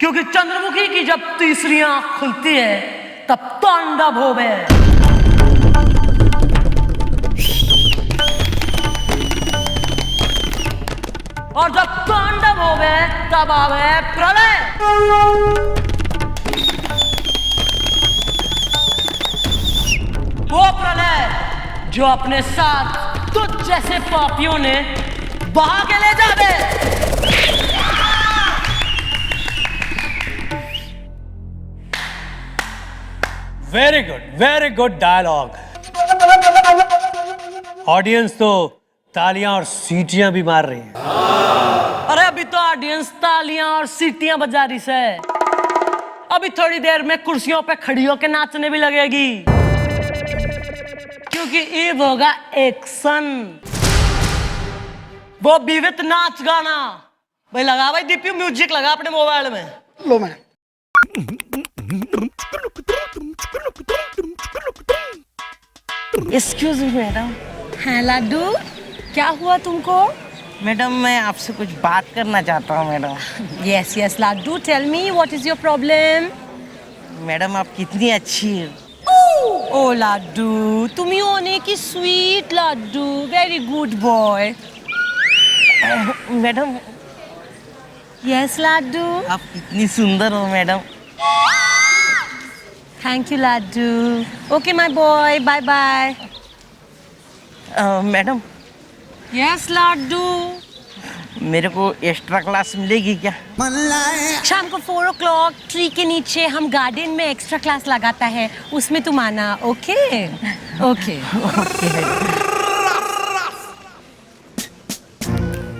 क्योंकि चंद्रमुखी की जब तीसरी आंख खुलती है तब तांडव होवे। और जब तांडव होवे तब आवे प्रलय। वो प्रलय जो अपने साथ तुझ जैसे पापियों ने बहा के ले जावे। Very good dialogue. ऑडियंस तो तालियां और सीटियां भी मार रही है। अरे अभी तो ऑडियंस तालियां और सीटियां बजा रही है। अभी थोड़ी देर में कुर्सियों पे खड़ी होकर नाचने भी लगेगी, क्योंकि अब होगा एक्शन। वो भी विद नाच गाना। भाई लगा भाई दीपी म्यूजिक लगा अपने मोबाइल में। लो मैडम। Excuse me madam. हाँ लाडू, क्या हुआ तुमको? मैडम मैं आपसे कुछ बात करना चाहता हूँ madam. Yes yes Ladu, tell me what is your problem. Madam आप कितनी अच्छी है। ओ लाडू, तुम्ही होने की sweet Ladu, very good boy. Madam yes Ladu. आप कितनी सुंदर हो madam. Thank you Ladu. Okay my boy, bye bye. Madam yes Ladu. मेरे को एक्स्ट्रा क्लास मिलेगी क्या? शाम को 4 o'clock ट्री के नीचे हम गार्डन में एक्स्ट्रा क्लास लगाता है, उसमें तुम आना। Okay okay.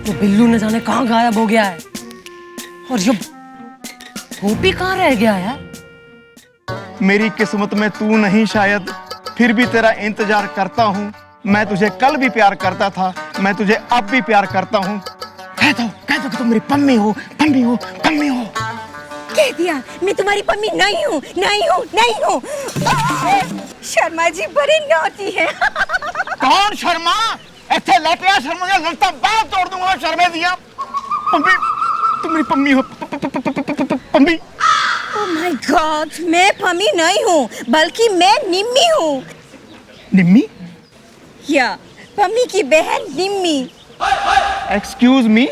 तो बिल्लू न जाने कहाँ गायब हो गया है, और ये गोपी कहाँ रह गया है? मेरी किस्मत में तू नहीं शायद, फिर भी तेरा इंतजार करता हूँ। मैं तुझे कल भी प्यार करता था, मैं तुझे अब भी प्यार करता हूँ। कह दो कि तुम मेरी पम्मी हो, पम्मी हो, पम्मी हो। कह दिया, मैं तुम्हारी पम्मी नहीं हूँ, नहीं हूँ, नहीं हूँ। शर्मा जी बड़े नौटी हैं। कौन शर्मा? ऐसे लेटे आ शर्मा जी, लगता बाल तोड़ दूंगा शर्मे दिया। पम्मी, तुम मेरी पम्मी हो, पम्मी। ओह माय गॉड, मैं पम्मी नहीं हूँ, बल्कि मैं निम्मी हूँ। निम्मी? या पम्मी की बहन निम्मी। एक्सक्यूज मी,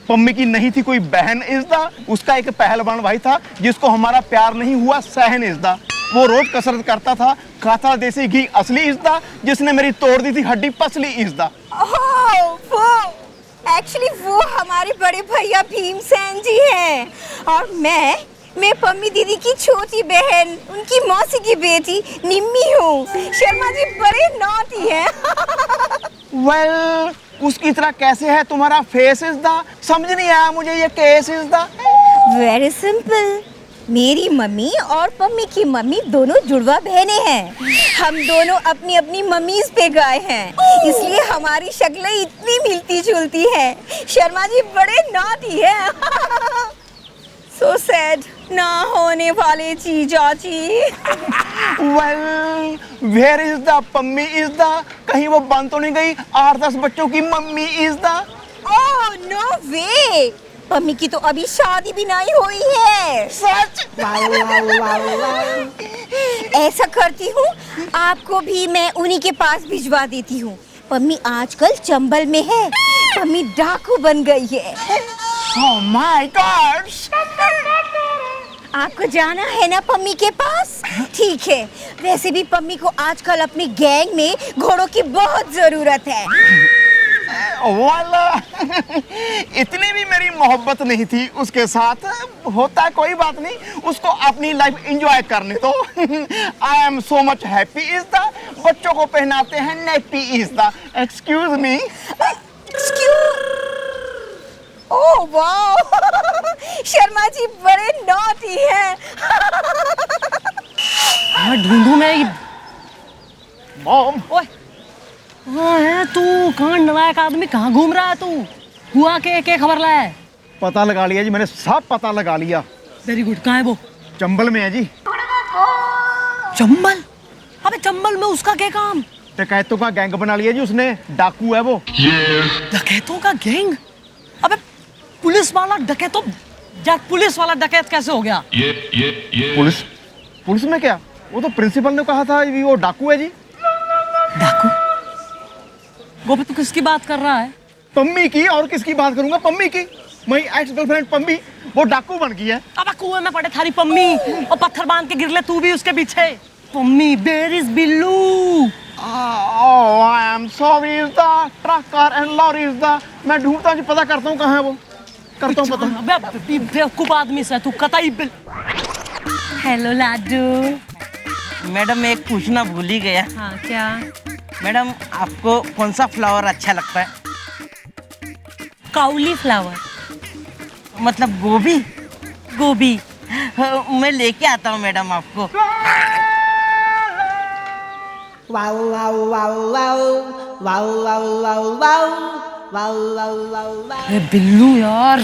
पम्मी की नहीं थी कोई बहन इज़दा, उसका एक पहलवान भाई था जिसको हमारा प्यार नहीं हुआ, सहन इज़दा। वो रोज कसरत करता था, खाता देसी घी असली इज़दा, जिसने मेरी तोड़ दी थी हड्डी पसली इज़दा। ओह वो एक्चुअली वो हमारे बड़े भैया भीमसेन जी हैं, और मैं पम्मी दीदी की छोटी बहन, उनकी मौसी की बेटी निम्मी हूँ। शर्मा जी बड़े नौटी हैं। वेल, उसकी तरह कैसे है तुम्हारा फेस इज़दा? समझ नहीं आया मुझे ये केस इज़दा। वेरी सिंपल, मेरी मम्मी और पम्मी की मम्मी दोनों जुड़वा बहनें हैं। हम दोनों अपनी अपनी मम्मीज पे गए हैं, इसलिए हमारी शक्लें इतनी मिलती जुलती है। शर्मा जी बड़े नॉटी हैं। So sad, ना होने वाले जीजाजी। Well, where is the Pammi is the? कहीं वो बन तो नहीं गई 8-10 बच्चों की मम्मी is the? Oh no way, Pammi की तो अभी शादी भी नहीं हुई है। सच? ऐसा करती हूँ, आपको भी मैं उन्हीं के पास भिजवा देती हूँ। पम्मी आजकल चंबल में है, पम्मी डाकू बन गई है। Oh my God! आपको जाना है ना पम्मी के पास? ठीक है, वैसे भी पम्मी को आजकल अपनी गैंग में घोड़ों की बहुत जरूरत है। वाला इतनी भी मेरी मोहब्बत नहीं थी उसके साथ। होता है, कोई बात नहीं, उसको अपनी लाइफ एंजॉय करने दो। I am so much happy is the. बच्चों को पहनाते हैं nappy is the. Excuse me. Oh wow, Sharma ji बड़े नॉटी हैं। हाँ ढूंढूं मैं ये। मॉम। ओए, हाँ है तू? कहाँ नलायक आदमी, कहाँ घूम रहा है तू? हुआ के खबर लाया है? पता लगा लिया जी, मैंने सब पता लगा लिया। Very good. कहाँ है वो? चंबल में है जी। चंबल? अबे चंबल में उसका क्या काम? डकैतों का गैंग बना लिया जी उसने, डाकू है वो। डकैतों का गैंग? अबे पुलिस वाला डकैतों यार पुलिस वाला डकैत कैसे हो गया? पुलिस पुलिस में क्या? वो तो प्रिंसिपल ने कहा था वो डाकू है जी। डाकू? गोपी तू किसकी बात कर रहा है? पम्मी की, और किसकी बात करूंगा? पम्मी की, मेरी एक्स गर्लफ्रेंड पम्मी, वो डाकू बन गई है। अब कुएं में पड़े थारी पम्मी और पत्थर बांध के गिर ले तू भी उसके पीछे। Pammi, where is Billu? I am sorry, is the trucker and lorry is the, मैं ढूंढता हूँ, पता करता हूँ कहाँ है वो, करता हूँ पता। बेवकूफ आदमी से तू कतई बिल। हेलो लाडू। मैडम मैं एक पूछना भूल ही गया। हाँ क्या? मैडम आपको कौन सा फ्लावर अच्छा लगता है? काउली फ्लावर। मतलब गोभी? गोभी। मैं लेके आता हूँ मैडम आपको। Wow, wow, wow, wow, wow, wow, wow, wow, wow, wow, wow, wow. अरे बिल्लू यार।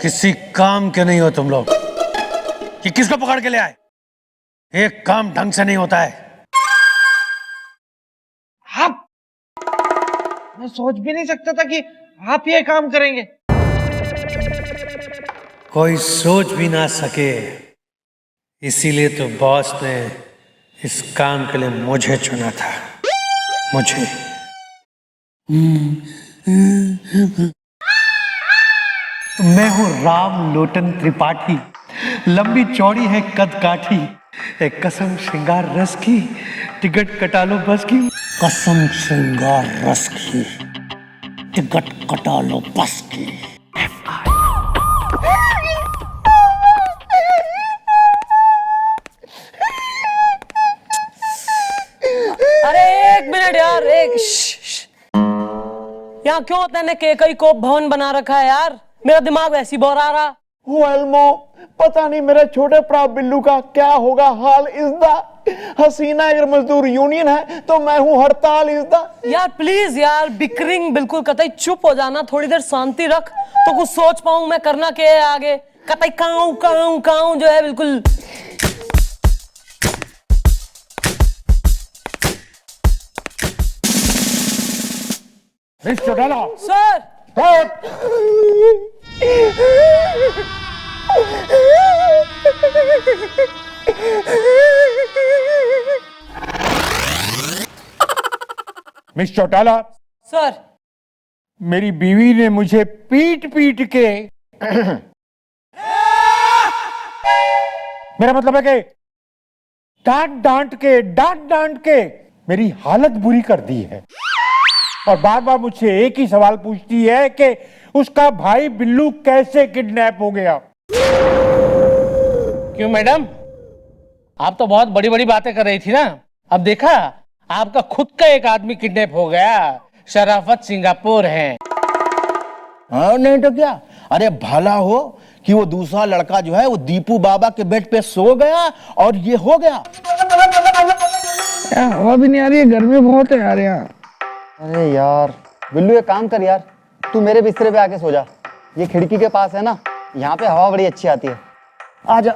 किसी काम के नहीं हो तुम लोग। ये किसको पकड़ के ले आए? एक काम ढंग से नहीं होता है। आप, मैं सोच भी नहीं सकता था कि आप ये काम करेंगे। कोई सोच भी ना सके, इसीलिए तो बॉस ने इस काम के लिए मुझे चुना था। मुझे। मैं हूं राम लोटन त्रिपाठी, लंबी चौड़ी है कद काठी, एक कसम श्रृंगार रस की, टिकट कटा लो बस की। कसम श्रृंगार रस की, टिकट कटा लो बस की। अरे एक मिनट यार, एक यहाँ क्यों तैने केकई को भवन बना रखा है यार? मेरा दिमाग वैसी बोर आ रहा। वेलमो, पता नहीं मेरे छोटे प्रा बिल्लू का क्या होगा हाल। इस द हसीना अगर मजदूर यूनियन है तो मैं हूँ हड़ताल। इस द यार प्लीज यार, बिकरिंग बिल्कुल कतई चुप हो जाना, थोड़ी देर शांति रख तो कुछ सोच पाऊं मैं करना क्या है आगे। कतई काऊ काऊ काऊ जो है बिल्कुल। सर मिस चौटाला, सर मेरी बीवी ने मुझे पीट पीट के मेरा मतलब है कि डांट डांट के मेरी हालत बुरी कर दी है, और बार बार मुझसे एक ही सवाल पूछती है कि उसका भाई बिल्लू कैसे किडनैप हो गया। क्यों मैडम, आप तो बहुत बड़ी बड़ी बातें कर रही थी ना। अब देखा, आपका खुद का एक आदमी किडनैप हो गया। शराफत सिंगापुर है। हाँ नहीं तो क्या। अरे भला हो कि वो दूसरा लड़का जो है वो दीपू बाबा के बेड पे सो गया और ये हो गया। हवा भी नहीं आ रही है, गर्मी बहुत है यार यहाँ। अरे यार बिल्लू, एक काम कर यार, तू मेरे बिस्तर पे आके सो जा। ये खिड़की के पास है ना, यहाँ पे हवा बड़ी अच्छी आती है। आ जा।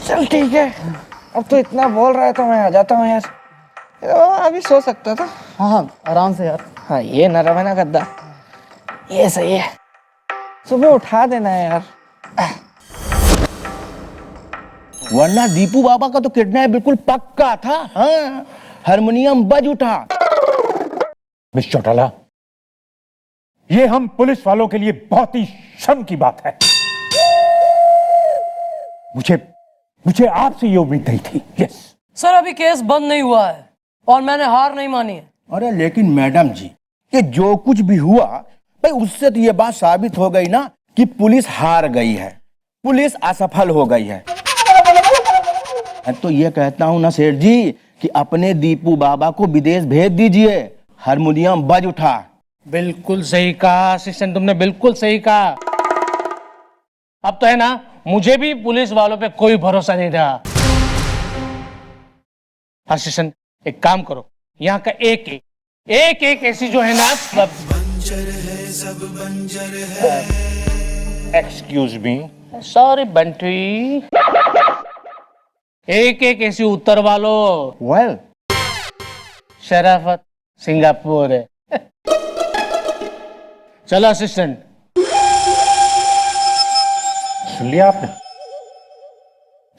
चल ठीक है, अब तो इतना बोल रहा है तो मैं आ जाता हूँ यार। अभी सो सकता था। हाँ हाँ आराम से यार। हाँ ये नरम है ना गद्दा, ये सही है। सुबह उठा देना है यार। वरना दीपू बाबा का तो किडनैप बिल्कुल पक्का था। हाँ, हारमोनियम बज उठा। मिस चौटाला, ये हम पुलिस वालों के लिए बहुत ही शर्म की बात है। मुझे आपसे ये उम्मीद नहीं थी। यस सर, अभी केस बंद नहीं हुआ है और मैंने हार नहीं मानी है। अरे लेकिन मैडम जी, कि जो कुछ भी हुआ भाई, उससे तो ये बात साबित हो गई ना कि पुलिस हार गई है, पुलिस असफल हो गई है। मैं तो ये कहता हूं ना सेठ जी कि अपने दीपू बाबा को विदेश भेज दीजिए, हारमोनियम बज उठा। बिल्कुल सही कहा असिस्टेंट, तुमने बिल्कुल सही कहा। अब तो है ना, मुझे भी पुलिस वालों पे कोई भरोसा नहीं रहा। असिस्टेंट एक काम करो, यहाँ का एक ऐसी जो है ना, एक्सक्यूज मी, सॉरी बंटी, एक ऐसी उत्तर वालो। वेल, शराफत सिंगापुर है। चलो असिस्टेंट। सुन लिया आपने?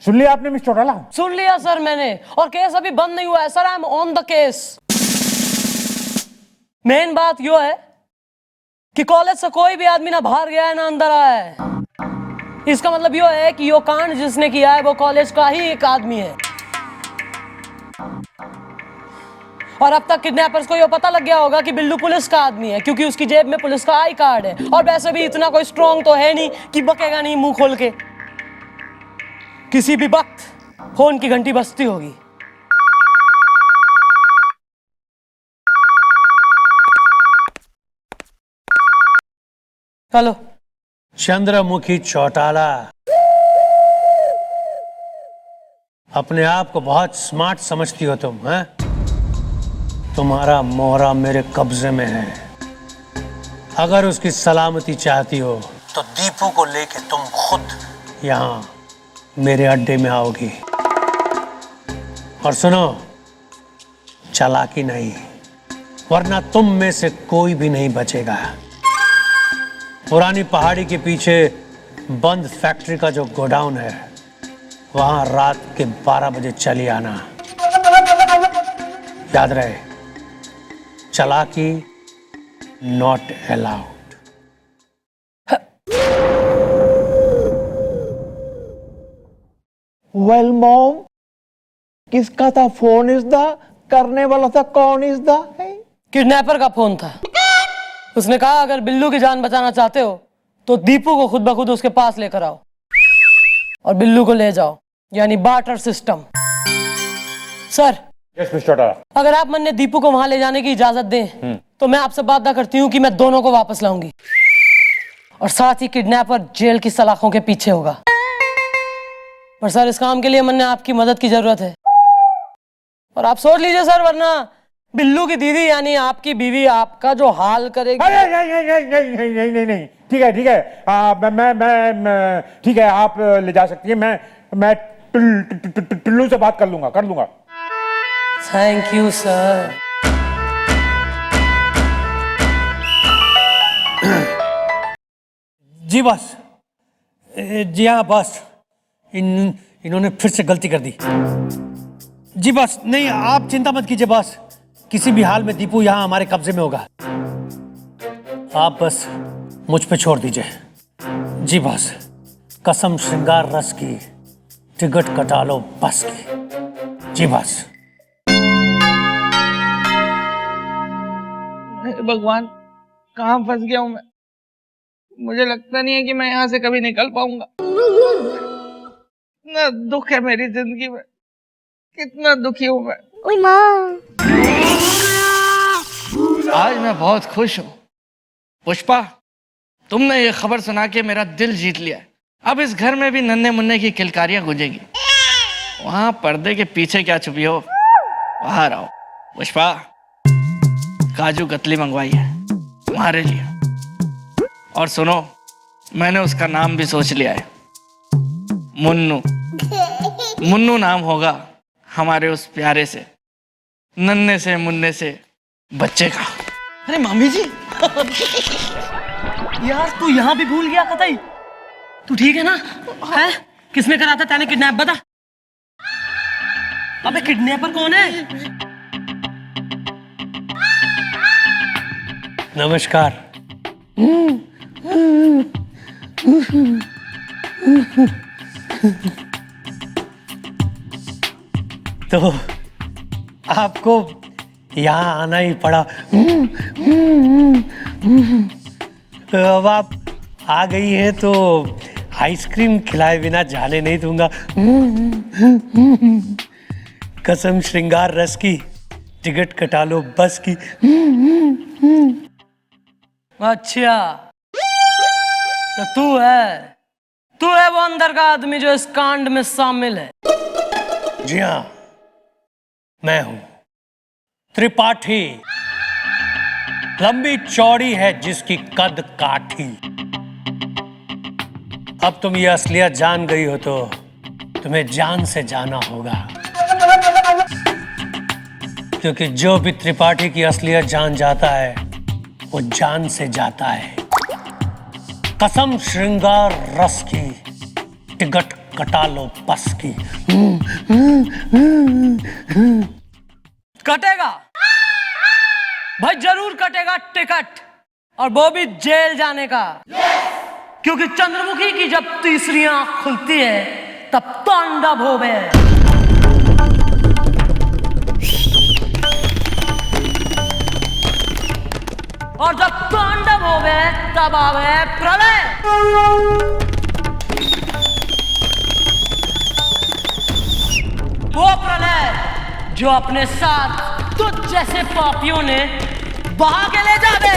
सुन लिया आपने मिस चौटाला? सुन लिया सर मैंने, और केस अभी बंद नहीं हुआ है sir. I am on the case. Main बात यो है कि कॉलेज से कोई भी आदमी ना बाहर गया है ना अंदर आया है। इसका मतलब यो है कि यो कांड जिसने किया है वो कॉलेज का ही एक आदमी है। और अब तक किडनैपर्स को ये पता लग गया होगा कि बिल्लू पुलिस का आदमी है, क्योंकि उसकी जेब में पुलिस का आई कार्ड है। और वैसे भी इतना कोई स्ट्रॉन्ग तो है नहीं कि बकेगा नहीं मुंह खोल के। किसी भी वक्त फोन की घंटी बजती होगी। हेलो। चंद्रमुखी चौटाला, अपने आप को बहुत स्मार्ट समझती हो तुम, हैं? तुम्हारा मोहरा मेरे कब्जे में है। अगर उसकी सलामती चाहती हो तो दीपू को लेके तुम खुद यहाँ मेरे अड्डे में आओगी। और सुनो, चालाकी नहीं, वरना तुम में से कोई भी नहीं बचेगा। पुरानी पहाड़ी के पीछे बंद फैक्ट्री का जो गोडाउन है, वहां रात के 12 बजे चली आना। याद रहे, चालाकी नॉट अलाउड। वेल मॉम, किसका था फोन? इज द करने वाला था कौन? इज द किडनैपर का फोन था। उसने कहा अगर बिल्लू की जान बचाना चाहते हो तो दीपू को खुद ब खुद उसके पास लेकर आओ और बिल्लू को ले जाओ, यानी barter system. Sir, yes miss Chautala. अगर आप मन ने दीपू को वहां ले जाने की इजाजत दें तो मैं आपसे वादा करती हूँ कि मैं दोनों को वापस लाऊंगी, और साथ ही किडनैपर जेल की सलाखों के पीछे होगा। पर सर, इस काम के लिए मन ने आपकी मदद की जरूरत है। और आप सोच लीजिए सर, वरना बिल्लू की दीदी यानी आपकी बीवी आपका जो हाल करेगी। नहीं, ठीक है ठीक है। मैं ठीक है, आप ले जा सकती है। मैं टुल्लू से बात कर लूंगा। Thank you sir. जी बॉस। जी हाँ बॉस, इन्होंने फिर से गलती कर दी। जी बॉस, नहीं आप चिंता मत कीजिए बॉस, किसी भी हाल में दीपू यहाँ हमारे कब्जे में होगा। आप बस मुझ पे छोड़ दीजिए। जी बॉस, कसम श्रृंगार रस की, टिकट कटा लो बस की। जी बॉस। भगवान, कहाँ फंस गया हूँ मैं? मुझे लगता नहीं है कि मैं यहाँ से कभी निकल पाऊंगा। इतना दुख है मेरी जिंदगी में, कितना दुखी हूँ मैं। ओए माँ। आज मैं बहुत खुश हूँ पुष्पा, तुमने ये खबर सुना के मेरा दिल जीत लिया है। अब इस घर में भी नन्हे मुन्ने की किलकारियां गूंजेगी। वहां पर्दे के पीछे क्या छुपी हो, बाहर आओ। पुष्पा, काजू कतली मंगवाई है तुम्हारे लिए, और सुनो, मैंने उसका नाम भी सोच लिया है, मुन्नू। मुन्नू नाम होगा हमारे उस प्यारे से, नन्हे से मुन्ने से बच्चे का। अरे मामी जी, यार तू यहाँ भी भूल गया कतई। तू ठीक है ना? है? किसने करा था तेने किडनैप, बता। अबे किडनैपर कौन है? नमस्कार। तो आपको यहाँ आना ही पड़ा। अब आप आ गई हैं तो आइसक्रीम खिलाए बिना जाने नहीं दूंगा। कसम श्रृंगार रस की, टिकट कटा लो बस की। अच्छा, तो तू है वो अंदर का आदमी जो इस कांड में शामिल है। जी हाँ, मैं हूं त्रिपाठी, लंबी चौड़ी है जिसकी कद काठी। अब तुम ये असलियत जान गई हो तो तुम्हें जान से जाना होगा। क्योंकि जो भी त्रिपाठी की असलियत जान जाता है वो जान से जाता है। कसम श्रृंगार रस की, टिकट कटा लो बस की। कटेगा भाई, जरूर कटेगा टिकट, और वो भी जेल जाने का। क्योंकि चंद्रमुखी की जब तीसरी आंख खुलती है तब तांडव होवे। और जब तांडव होवे तब आवे प्रलय। वो प्रलय जो अपने साथ तुझ जैसे पापियों ने बहा के ले जावे।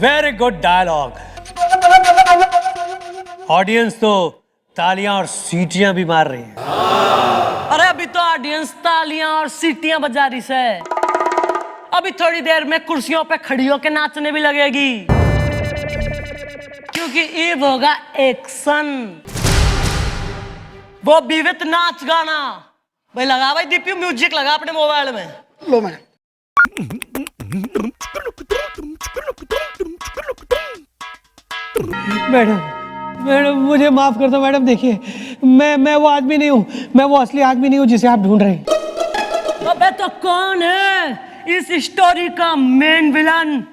Very good dialogue. ऑडियंस तो तालियां और सीटियां भी मार रही है। अरे अभी तो ऑडियंस तालियां और सीटियां बजा रही है, अभी थोड़ी देर में कुर्सियों पे खड़ी होकर नाचने भी लगेगी। क्योंकि ईव होगा एक्शन, वो बीवित नाच गाना। भाई लगा भाई दीपू, म्यूजिक लगा अपने मोबाइल में। लो मैडम। मैडम मुझे माफ कर दो मैडम। देखिए मैं वो आदमी नहीं हूँ, मैं वो असली आदमी नहीं हूँ जिसे आप ढूंढ रहे हैं। अबे तो कौन है इस स्टोरी का मेन विलन?